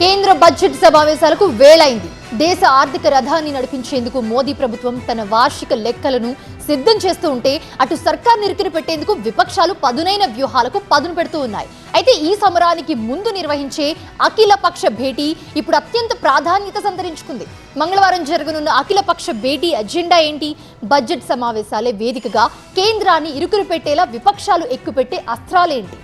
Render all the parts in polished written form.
కేంద్ర బడ్జెట్ సమావేశాలకు వేళైంది. దేశ ఆర్థిక రథాన్ని నడిపించేందుకు మోదీ ప్రభుత్వం తన వార్షిక లెక్కలను సిద్ధం చేస్తూ ఉంటే అటు సర్కార్ నిరికిన పెట్టేందుకు విపక్షాలు పదునైన వ్యూహాలకు పదును పెడుతూ ఉన్నాయి. అయితే ఈ సమరానికి ముందు నిర్వహించే అఖిల పక్ష భేటీ ఇప్పుడు అత్యంత ప్రాధాన్యత సంతరించుకుంది. మంగళవారం జరగనున్న అఖిల పక్ష భేటీ అజెండా ఏంటి? బడ్జెట్ సమావేశాలే వేదికగా కేంద్రాన్ని ఇరుకురు పెట్టేలా విపక్షాలు ఎక్కుపెట్టే అస్త్రాలేంటి?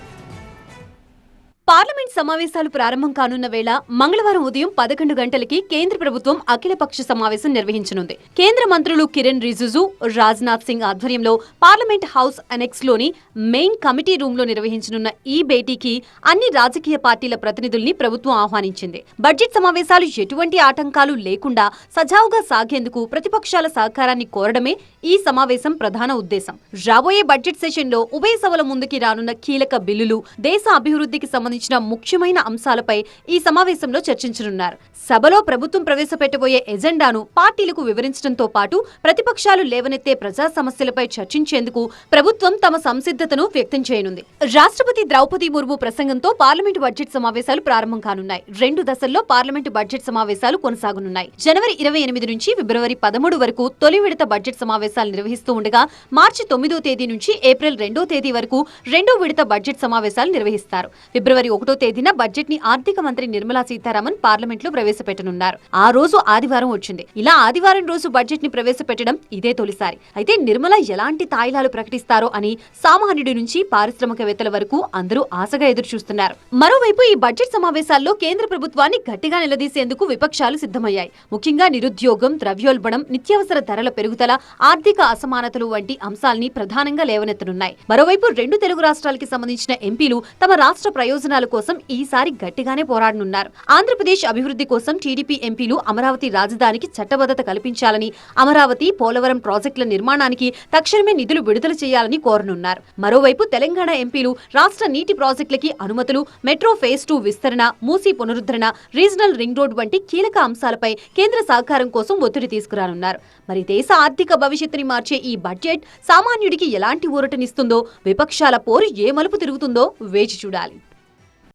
పార్లమెంట్ సమావేశాలు ప్రారంభం కానున్న వేళ మంగళవారం ఉదయం 11 గంటలకి కేంద్ర ప్రభుత్వం అఖిలపక్ష సమావేశం నిర్వహించనుంది. కేంద్ర మంత్రులు కిరణ్ రిజిజు, రాజ్నాథ్ సింగ్ ఆధ్వర్యంలో పార్లమెంట్ హౌస్ అనెక్స్ లోని మెయిన్ కమిటీ రూమ్ లో నిర్వహించనున్న ఈ భేటీకి అన్ని రాజకీయ పార్టీల ప్రతినిధుల్ని ప్రభుత్వం ఆహ్వానించింది. బడ్జెట్ సమావేశాలు ఎటువంటి ఆటంకాలు లేకుండా సజావుగా సాగేందుకు ప్రతిపక్షాల సహకారాన్ని కోరడమే ఈ సమావేశం ప్రధాన ఉద్దేశం. రాబోయే బడ్జెట్ సెషన్ లో ఉభయ సభల ముందుకి రానున్న కీలక బిల్లులు, దేశ అభివృద్ధికి సంబంధించిన ముఖ్యమైన అంశాలపై ఈ సమావేశంలో చర్చించనున్నారు. సభలో ప్రభుత్వం ప్రవేశపెట్టబోయే ఎజెండాను పార్టీలకు వివరించడంతో పాటు ప్రతిపక్షాలు లేవనెత్తే ప్రజా సమస్యలపై చర్చించేందుకు ప్రభుత్వం తమ సంసిద్ధతను వ్యక్తం చేయనుంది. రాష్ట్రపతి ద్రౌపది ముర్ము ప్రసంగంతో పార్లమెంటు బడ్జెట్ సమావేశాలు ప్రారంభం కానున్నాయి. 2 దశల్లో పార్లమెంటు బడ్జెట్ సమావేశాలు కొనసాగనున్నాయి. జనవరి 28 నుంచి ఫిబ్రవరి 13 వరకు తొలి విడత బడ్జెట్ సమావేశాలు నిర్వహిస్తూ ఉండగా మార్చి 9వ తేదీ నుంచి ఏప్రిల్ 2వ తేదీ వరకు రెండో విడత బడ్జెట్ సమావేశాలు నిర్వహిస్తారు. ఫిబ్రవరి 1వ తేదీన బడ్జెట్ ని ఆర్థిక మంత్రి నిర్మలా సీతారామన్ పార్లమెంట్ లో ప్రవేశపెట్టనున్నారు. ఆ రోజు ఆదివారం వచ్చింది. ఇలా ఆదివారం రోజు బడ్జెట్ ని ప్రవేశపెట్టడం ఇదే తొలిసారి. అయితే నిర్మల ఎలాంటి తాయిలాలు ప్రకటిస్తారో అని సామాన్యుడి నుంచి పారిశ్రామికవేత్తల వరకు అందరూ ఆశగా ఎదురు చూస్తున్నారు. మరోవైపు ఈ బడ్జెట్ సమావేశాల్లో కేంద్ర ప్రభుత్వాన్ని గట్టిగా నిలదీసేందుకు విపక్షాలు సిద్ధమయ్యాయి. ముఖ్యంగా నిరుద్యోగం, ద్రవ్యోల్బణం, నిత్యావసర ధరల పెరుగుదల, ఆర్థిక అసమానతలు వంటి అంశాల్ని ప్రధానంగా లేవనెత్తనున్నాయి. మరోవైపు 2 తెలుగు రాష్ట్రాలకి సంబంధించిన ఎంపీలు తమ రాష్ట్ర ప్రయోజనాల కోసం ఈసారి గట్టిగానే పోరాడనున్నారు. ఆంధ్రప్రదేశ్ అభివృద్ధి కోసం టీడీపీ ఎంపీలు అమరావతి రాజధానికి చట్టబద్ధత కల్పించాలని, అమరావతి, పోలవరం ప్రాజెక్టుల నిర్మాణానికి తక్షణమే నిధులు విడుదల చేయాలని కోరనున్నారు. మరోవైపు తెలంగాణ ఎంపీలు రాష్ట్ర నీటి ప్రాజెక్టులకి అనుమతులు, మెట్రో ఫేజ్ 2 విస్తరణ, మూసీ పునరుద్ధరణ, రీజనల్ రింగ్ రోడ్ వంటి కీలక అంశాలపై కేంద్ర సహకారం కోసం ఒత్తిడి తీసుకురానున్నారు. మరి దేశ ఆర్థిక భవిష్యత్తుని మార్చే ఈ బడ్జెట్ సామాన్యుడికి ఎలాంటి ఊరటనిస్తుందో, విపక్షాల పోరు ఏ మలుపు తిరుగుతుందో వేచి చూడాలి.